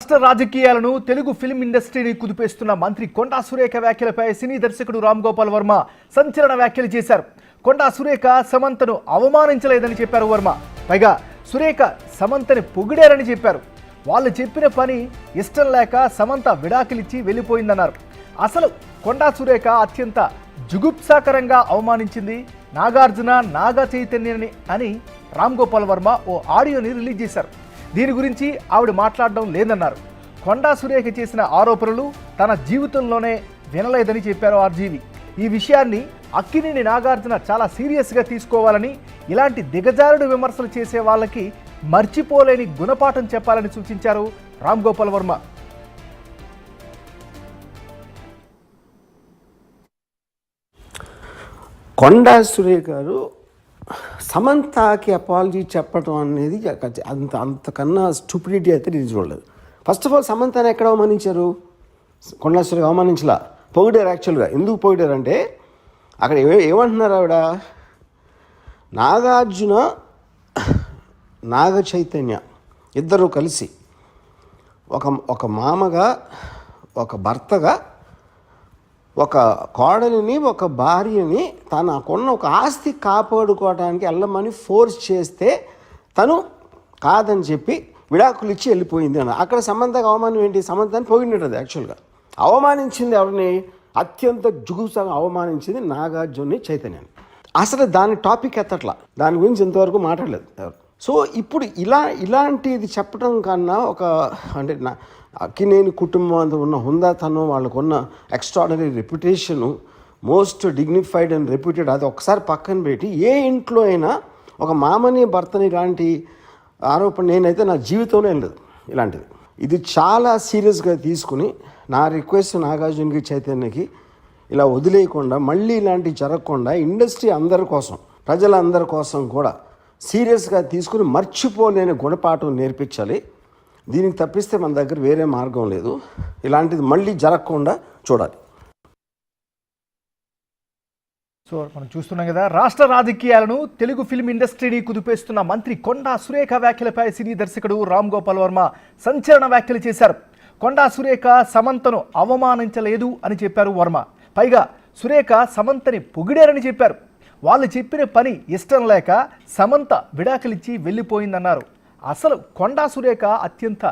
రాష్ట్ర రాజకీయాలను తెలుగు ఫిల్మ్ ఇండస్ట్రీని కుదిపేస్తున్న మంత్రి కొండా సురేఖ వ్యాఖ్యలపై సినీ దర్శకుడు రామ్ గోపాల్ వర్మ సంచలన వ్యాఖ్యలు చేశారు. కొండా సురేఖ సమంతను అవమానించలేదని చెప్పారు వర్మ. పైగా సురేఖ సమంతని పొగిడారని చెప్పారు. వాళ్ళు చెప్పిన పని ఇష్టం లేక సమంత విడాకులిచ్చి వెళ్ళిపోయిందన్నారు. అసలు కొండా సురేఖ అత్యంత జుగుప్సాకరంగా అవమానించింది నాగార్జున నాగ చైతన్యని అని రామ్ గోపాల్ వర్మ ఓ ఆడియోని రిలీజ్ చేశారు. దీని గురించి ఆవిడ మాట్లాడడం లేదన్నారు. కొండా సురేఖ చేసిన ఆరోపణలు తన జీవితంలోనే వినలేదని చెప్పారు ఆర్జీవి. ఈ విషయాన్ని అక్కినేని నాగార్జున చాలా సీరియస్గా తీసుకోవాలని, ఇలాంటి దిగజారుడు విమర్శలు చేసే వాళ్ళకి మర్చిపోలేని గుణపాఠం చెప్పాలని సూచించారు రామ్ గోపాల్ వర్మ. కొండా సురేఖ గారు సమంతకి అపాలజీ చెప్పడం అనేది అంతకన్నా స్టూపిడిటీ అయితే నేను చూడలేదు. ఫస్ట్ ఆఫ్ ఆల్ సమంతని ఎక్కడ అవమానించారు? కొండా సురేఖ అవమానించలా, పొగిడారు. యాక్చువల్గా ఎందుకు పొగిడారంటే అక్కడ ఏమంటున్నారు ఆవిడ, నాగార్జున నాగ చైతన్య ఇద్దరు కలిసి ఒక మామగా, ఒక భర్తగా, ఒక కోడలిని, ఒక భార్యని తనకున్న ఒక ఆస్తి కాపాడుకోవడానికి వెళ్ళమని ఫోర్స్ చేస్తే తను కాదని చెప్పి విడాకులు ఇచ్చి వెళ్ళిపోయింది అన్న. అక్కడ సమంతకు అవమానం ఏంటి? సమంతని పొగిడినది. యాక్చువల్గా అవమానించింది ఎవరిని? అత్యంత జుగుప్సగా అవమానించింది నాగార్జున చైతన్యాన్ని. అసలు దాని టాపిక్ ఎత్తట్లా, దాని గురించి ఇంతవరకు మాట్లాడలేదు ఎవరు. సో ఇప్పుడు ఇలాంటిది చెప్పడం కన్నా అంటే అక్కినేని కుటుంబం అంతా ఉన్న హుందాతనం, వాళ్ళకున్న extraordinary reputation, most dignified and reputed, అది ఒకసారి పక్కన పెట్టి ఏ ఇంట్లో అయినా ఒక మామని భర్తని ఇలాంటి ఆరోపణ నేనైతే నా జీవితంలో ఏం లేదు ఇలాంటిది. ఇది చాలా సీరియస్గా తీసుకుని నా రిక్వెస్ట్ నాగార్జునకి చైతన్యకి ఇలా వదిలేయకుండా, మళ్ళీ ఇలాంటివి జరగకుండా ఇండస్ట్రీ అందరి కోసం, ప్రజలందరి కోసం కూడా సీరియస్గా తీసుకుని మర్చిపోలేని గుణపాఠం నేర్పించాలి. దీనికి తప్పిస్తే మన దగ్గర వేరే మార్గం లేదు. ఇలాంటిది మళ్ళీ జరగకుండా చూడాలి. సో మనం చూస్తున్నాం కదా, రాష్ట్ర రాజకీయాలను తెలుగు ఫిల్మ్ ఇండస్ట్రీని కుదిపేస్తున్న మంత్రి కొండా సురేఖ వ్యాఖ్యలపై సినీ దర్శకుడు రామ్ గోపాల్ వర్మ సంచలన వ్యాఖ్యలు చేశారు. కొండా సురేఖ సమంతను అవమానించలేదు అని చెప్పారు వర్మ. పైగా సురేఖ సమంతని పొగిడారని చెప్పారు. వాళ్ళు చెప్పిన పని ఇష్టం లేక సమంత విడాకులిచ్చి వెళ్ళిపోయిందన్నారు. అసలు కొండా సురేఖ అత్యంత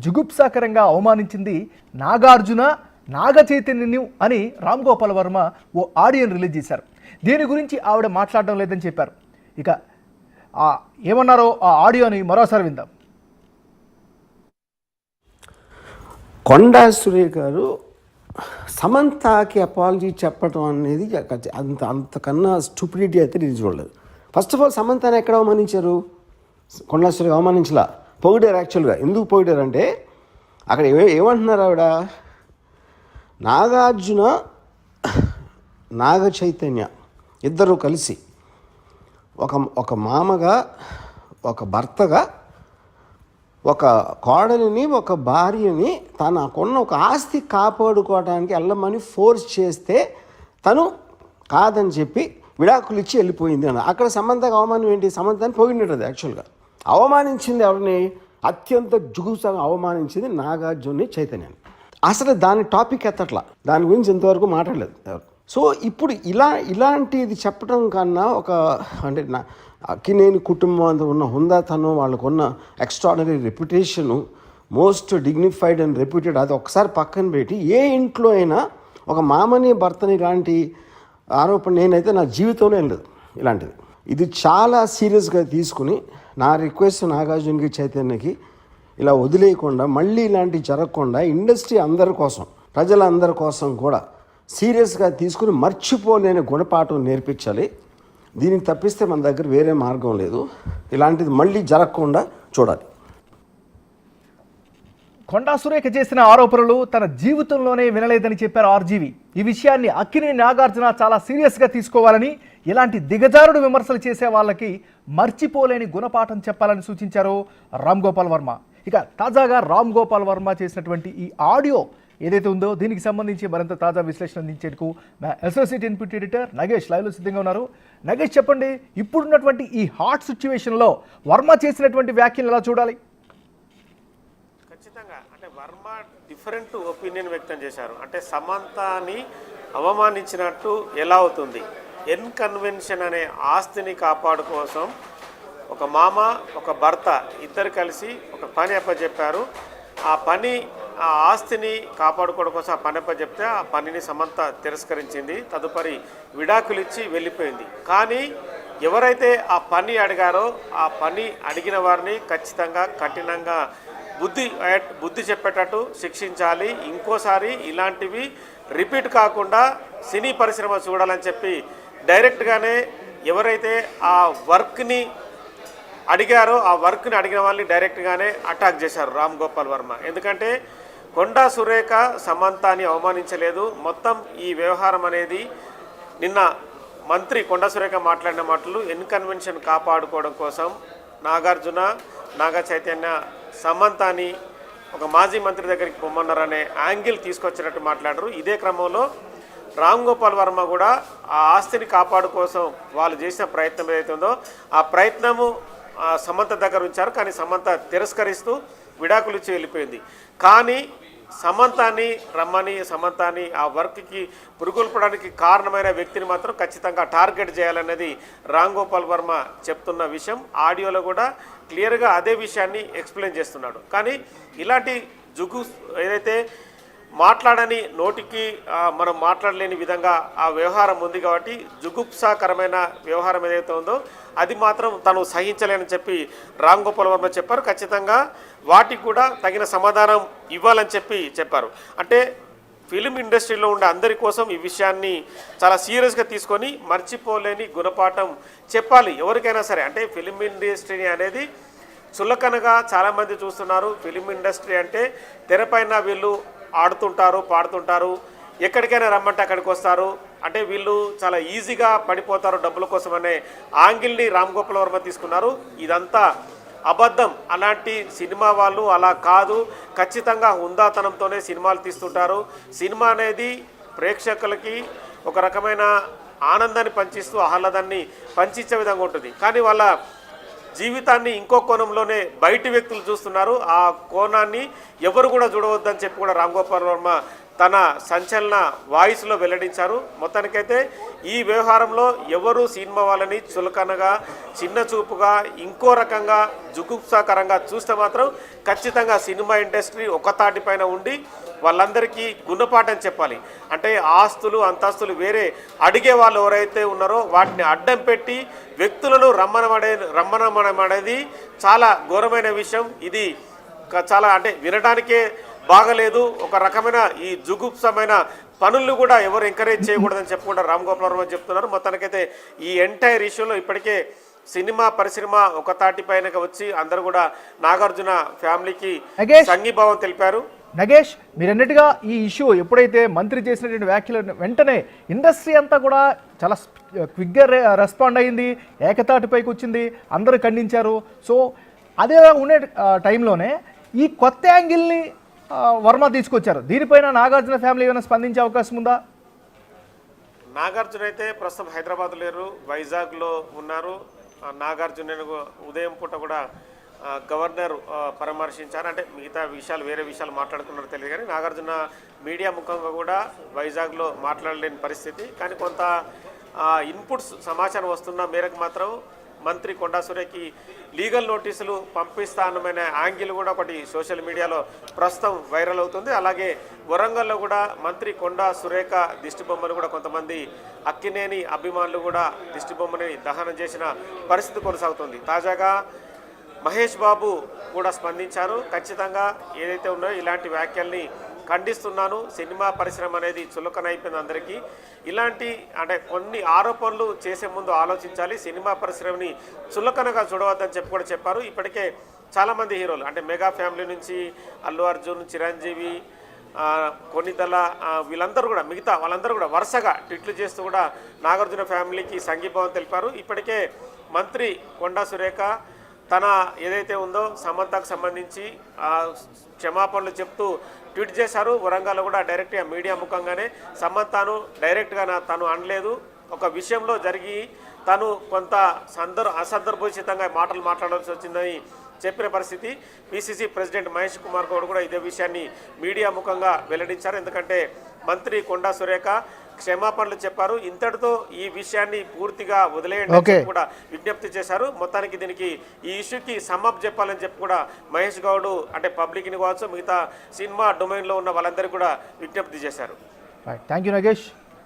జుగుప్సాకరంగా అవమానించింది నాగార్జున నాగ చైతన్యని అని రామ్ గోపాల్ వర్మ ఓ ఆడియోని రిలీజ్ చేశారు. దీని గురించి ఆవిడ మాట్లాడడం లేదని చెప్పారు. ఇక ఏమన్నారో ఆ ఆడియోని మరోసారి విందాం. కొండా సురేఖ గారు సమంతకి అపాలజీ చెప్పడం అనేది అంతకన్నా స్టూపిడిటీ అయితే నేను చూడలేదు. ఫస్ట్ ఆఫ్ ఆల్ సమంతని ఎక్కడ అవమానించారు? కొండా సురేఖ అవమానించలా, పొగిడారు. యాక్చువల్గా ఎందుకు పొగిడారంటే అక్కడ ఏమంటున్నారు ఆవిడ, నాగార్జున నాగ చైతన్య ఇద్దరు కలిసి ఒక మామగా, ఒక భర్తగా, ఒక కోడలిని, ఒక భార్యని తనకున్న ఒక ఆస్తి కాపాడుకోవడానికి వెళ్ళమని ఫోర్స్ చేస్తే తను కాదని చెప్పి విడాకులు ఇచ్చి వెళ్ళిపోయింది అన్న. అక్కడ సమంతకు అవమానం ఏంటి? సమంతని పొగిడినది. యాక్చువల్గా అవమానించింది ఎవరిని? అత్యంత జుగుప్సగా అవమానించింది నాగార్జున చైతన్యాన్ని. అసలు దాని టాపిక్ ఎత్తట్లా, దాని గురించి ఇంతవరకు మాట్లాడలేదు ఎవరు. సో ఇప్పుడు ఇలాంటిది చెప్పడం కన్నా అంటే అక్కినేని కుటుంబం అంతా ఉన్న హుందాతనం, వాళ్ళకున్న extraordinary reputation, most dignified and reputed, అది ఒకసారి పక్కన పెట్టి ఏ ఇంట్లో అయినా ఒక మామని భర్తని ఇలాంటి ఆరోపణ నేనైతే నా జీవితంలో ఏం లేదు ఇలాంటిది. ఇది చాలా సీరియస్గా తీసుకుని నా రిక్వెస్ట్ నాగార్జునకి చైతన్యకి ఇలా వదిలేయకుండా, మళ్ళీ ఇలాంటివి జరగకుండా ఇండస్ట్రీ అందరి కోసం, ప్రజలందరి కోసం కూడా సీరియస్గా తీసుకుని మర్చిపోలేని గుణపాఠం నేర్పించాలి. దీనికి తప్పిస్తే మన దగ్గర వేరే మార్గం లేదు. ఇలాంటిది మళ్ళీ జరగకుండా చూడాలి. కొండా సురేఖ చేసిన ఆరోపణలు తన జీవితంలోనే వినలేదని చెప్పారు ఆర్జీవి. ఈ విషయాన్ని అక్కినేని నాగార్జున చాలా సీరియస్గా తీసుకోవాలని, ఇలాంటి దిగజారుడు విమర్శలు చేసే వాళ్ళకి మర్చిపోలేని గుణపాఠం చెప్పాలని సూచించారు రామ్ గోపాల్ వర్మ. ఇక తాజాగా రామ్ గోపాల్ వర్మ చేసినటువంటి ఈ ఆడియో ఏదైతే ఉందో దీనికి సంబంధించి మరింత తాజా విశ్లేషణ అందించేందుకు మా అసోసియేట్ ఇన్పుట్ ఎడిటర్ నగేష్ లైవ్లో సిద్ధంగా ఉన్నారు. నగేష్, చెప్పండి, ఇప్పుడున్నటువంటి ఈ హాట్ సిచ్యువేషన్లో వర్మ చేసినటువంటి వ్యాఖ్యలు ఎలా చూడాలి? ఖచ్చితంగా అంటే వర్మ డిఫరెంట్ ఒపీనియన్ వ్యక్తం చేశారు. అంటే సమంతని అవమానించినట్టు ఎలా అవుతుంది? కన్వెన్షన్ అనే ఆస్తిని కాపాడు కోసం ఒక మామ ఒక భర్త ఇద్దరు కలిసి ఒక పని అప్పచెప్పారు. ఆ ఆస్తిని కాపాడుకోవడం కోసం ఆ పని అప్పచెప్తే ఆ పనిని సమంత తిరస్కరించింది. తదుపరి విడాకులు ఇచ్చి వెళ్ళిపోయింది. కానీ ఎవరైతే ఆ పని అడిగారో ఆ పని అడిగిన వారిని ఖచ్చితంగా కఠినంగా బుద్ధి చెప్పేటట్టు శిక్షించాలి. ఇంకోసారి ఇలాంటివి రిపీట్ కాకుండా సినీ పరిశ్రమ చూడాలని చెప్పి డైరెక్ట్గానే ఎవరైతే ఆ వర్క్ని అడిగారో ఆ వర్క్ని అడిగిన వాళ్ళని డైరెక్ట్గానే అటాక్ చేశారు రామ్ గోపాల్ వర్మ. ఎందుకంటే కొండా సురేఖ సమంతని అవమానించలేదు. మొత్తం ఈ వ్యవహారం అనేది నిన్న మంత్రి కొండా సురేఖ మాట్లాడిన మాటలు కన్వెన్షన్ కాపాడుకోవడం కోసం నాగార్జున నాగ చైతన్య సమంతని ఒక మాజీ మంత్రి దగ్గరికి పొమ్మన్నారనే యాంగిల్ తీసుకొచ్చినట్టు మాట్లాడారు. ఇదే క్రమంలో రామ్ గోపాల్ వర్మ కూడా ఆ ఆస్తిని కాపాడు కోసం వాళ్ళు చేసిన ప్రయత్నం ఏదైతే ఉందో ఆ ప్రయత్నము సమంత దగ్గర ఉంచారు. కానీ సమంత తిరస్కరిస్తూ విడాకులు ఇచ్చి వెళ్ళిపోయింది. కానీ సమంతాని ఆ వర్క్కి పురుగొల్పడానికి కారణమైన వ్యక్తిని మాత్రం ఖచ్చితంగా టార్గెట్ చేయాలన్నది రామ్ గోపాల్ వర్మ చెప్తున్న విషయం. ఆడియోలో కూడా క్లియర్గా అదే విషయాన్ని ఎక్స్ప్లెయిన్ చేస్తున్నాడు. కానీ ఇలాంటి ఏదైతే మాట్లాడని నోటికి మనం మాట్లాడలేని విధంగా ఆ వ్యవహారం ఉంది కాబట్టి జుగుప్సాకరమైన వ్యవహారం ఏదైతే ఉందో అది మాత్రం తను సహించలేనని చెప్పి రామ్ గోపాల్ వర్మ చెప్పారు. ఖచ్చితంగా వాటికి కూడా తగిన సమాధానం ఇవ్వాలని చెప్పారు. అంటే ఫిలిం ఇండస్ట్రీలో ఉండే అందరి కోసం ఈ విషయాన్ని చాలా సీరియస్గా తీసుకొని మర్చిపోలేని గుణపాఠం చెప్పాలి ఎవరికైనా సరే. అంటే ఫిలిం ఇండస్ట్రీ అనేది చులకనగా చాలామంది చూస్తున్నారు. ఫిలిం ఇండస్ట్రీ అంటే తెరపైన వీళ్ళు ఆడుతుంటారు, పాడుతుంటారు, ఎక్కడికైనా రమ్మంటే అక్కడికి వస్తారు, అంటే వీళ్ళు చాలా ఈజీగా పడిపోతారు డబ్బుల కోసం అనే యాంగిల్ని రామ్ గోపాల్ వర్మ తీసుకున్నారు. ఇదంతా అబద్ధం. అలాంటి సినిమా వాళ్ళు అలా కాదు. ఖచ్చితంగా హుందాతనంతోనే సినిమాలు తీస్తుంటారు. సినిమా అనేది ప్రేక్షకులకి ఒక రకమైన ఆనందాన్ని పంచిస్తూ ఆహ్లాదాన్ని పంచించే విధంగా ఉంటుంది. కానీ వాళ్ళ జీవితాన్ని ఇంకో కోణంలోనే బయటి వ్యక్తులు చూస్తున్నారు. ఆ కోణాన్ని ఎవరు కూడా చూడవద్దని చెప్పి కూడా రామ్ గోపాల్ వర్మ తన సంచలన వాయిస్లో వెల్లడించారు. మొత్తానికైతే ఈ వ్యవహారంలో ఎవరు సినిమా వాళ్ళని చులకనగా చిన్న చూపుగా ఇంకో రకంగా జుగుప్సాకరంగా చూస్తే మాత్రం ఖచ్చితంగా సినిమా ఇండస్ట్రీ ఒక తాటిపైన ఉండి వాళ్ళందరికీ గుణపాఠం చెప్పాలి. అంటే ఆస్తులు అంతస్తులు వేరే అడిగే వాళ్ళు ఎవరైతే ఉన్నారో వాటిని అడ్డం పెట్టి వ్యక్తులను రమ్మనమడం అనేది చాలా ఘోరమైన విషయం. ఇది చాలా అంటే వినడానికే బాగలేదు. ఒక రకమైన ఈ జుగుప్సమైన పనులు కూడా ఎవరు ఎంకరేజ్ చేయకూడదని చెప్పకుండా రామ్ గోపాల్ వర్మ చెప్తున్నారు. మొత్తానికైతే ఈ ఎంటైర్ ఇష్యూలో ఇప్పటికే సినిమా పరిశ్రమ ఒక తాటిపైన వచ్చి అందరూ కూడా నాగార్జున ఫ్యామిలీకి సంఘీభావం తెలిపారు. నగేష్, మీరన్నట్టుగా ఈ ఇష్యూ ఎప్పుడైతే మంత్రి చేసినటువంటి వ్యాఖ్యలు వెంటనే ఇండస్ట్రీ అంతా కూడా చాలా క్విక్గా రెస్పాండ్ అయింది, ఏకతాటిపైకి వచ్చింది, అందరూ ఖండించారు. సో అదే ఉండే టైంలోనే ఈ కొత్త యాంగిల్ని వర్మ తీసుకొచ్చారు. దీనిపైన నాగార్జున ఫ్యామిలీ ఏమైనా స్పందించే అవకాశం ఉందా? నాగార్జున అయితే ప్రస్తుతం హైదరాబాద్ లేరు, వైజాగ్లో ఉన్నారు. నాగార్జున ఉదయం పూట కూడా గవర్నర్ పరామర్శించారు. అంటే మిగతా విషయాలు వేరే విషయాలు మాట్లాడుకున్నారో తెలియదు కానీ నాగార్జున మీడియా ముఖంగా కూడా వైజాగ్లో మాట్లాడలేని పరిస్థితి. కానీ కొంత ఇన్పుట్స్ సమాచారం వస్తున్న మేరకు మాత్రం మంత్రి కొండా సురేఖకి లీగల్ నోటీసులు పంపిస్తానమైన యాంగిల్ కూడా ఒకటి సోషల్ మీడియాలో ప్రస్తుతం వైరల్ అవుతుంది. అలాగే వరంగల్లో కూడా మంత్రి కొండా సురేఖ దిష్టిబొమ్మను కూడా కొంతమంది అక్కినేని అభిమానులు కూడా దిష్టిబొమ్మని దహనం చేసిన పరిస్థితి కొనసాగుతుంది. తాజాగా మహేష్ బాబు కూడా స్పందించారు. ఖచ్చితంగా ఏదైతే ఉన్నాయో ఇలాంటి వ్యాఖ్యల్ని ఖండిస్తున్నాను. సినిమా పరిశ్రమ అనేది చులకనైపోయింది అందరికీ. ఇలాంటి అంటే కొన్ని ఆరోపణలు చేసే ముందు ఆలోచించాలి. సినిమా పరిశ్రమని చులకనగా చూడవద్దని చెప్పి కూడా చెప్పారు. ఇప్పటికే చాలామంది హీరోలు అంటే మెగా ఫ్యామిలీ నుంచి అల్లు అర్జున్, చిరంజీవి, కొన్నితల వీళ్ళందరూ కూడా మిగతా వాళ్ళందరూ కూడా వరుసగా ట్వీట్లు చేస్తూ కూడా నాగార్జున ఫ్యామిలీకి సంఘీభావం తెలిపారు. ఇప్పటికే మంత్రి కొండా సురేఖ తన ఏదైతే ఉందో సమంతకు సంబంధించి క్షమాపణలు చెప్తూ ట్వీట్ చేశారు. వరంగల్లో కూడా డైరెక్ట్గా మీడియా ముఖంగానే సమంతను డైరెక్ట్గా తను అనలేదు, ఒక విషయంలో జరిగి తను కొంత అసందర్భోచితంగా మాటలు మాట్లాడాల్సి వచ్చిందని చెప్పిన పరిస్థితి. పిసిసి ప్రెసిడెంట్ మహేష్ కుమార్ గౌడ్ కూడా ఇదే విషయాన్ని మీడియా ముఖంగా వెల్లడించారు. ఎందుకంటే మంత్రి కొండా సురేఖ క్షమాపణలు చెప్పారు. ఇంతటితో ఈ విషయాన్ని పూర్తిగా వదిలేయండి అని చెప్పి కూడా విజ్ఞప్తి చేశారు. మొత్తానికి దీనికి ఈ ఇష్యూకి సమ్మప్ చెప్పాలని చెప్పి కూడా మహేష్ గౌడ్ అంటే పబ్లిక్ని కావచ్చు మిగతా సినిమా డొమైన్లో ఉన్న వాళ్ళందరికీ కూడా విజ్ఞప్తి చేశారు. Thank you Nagesh.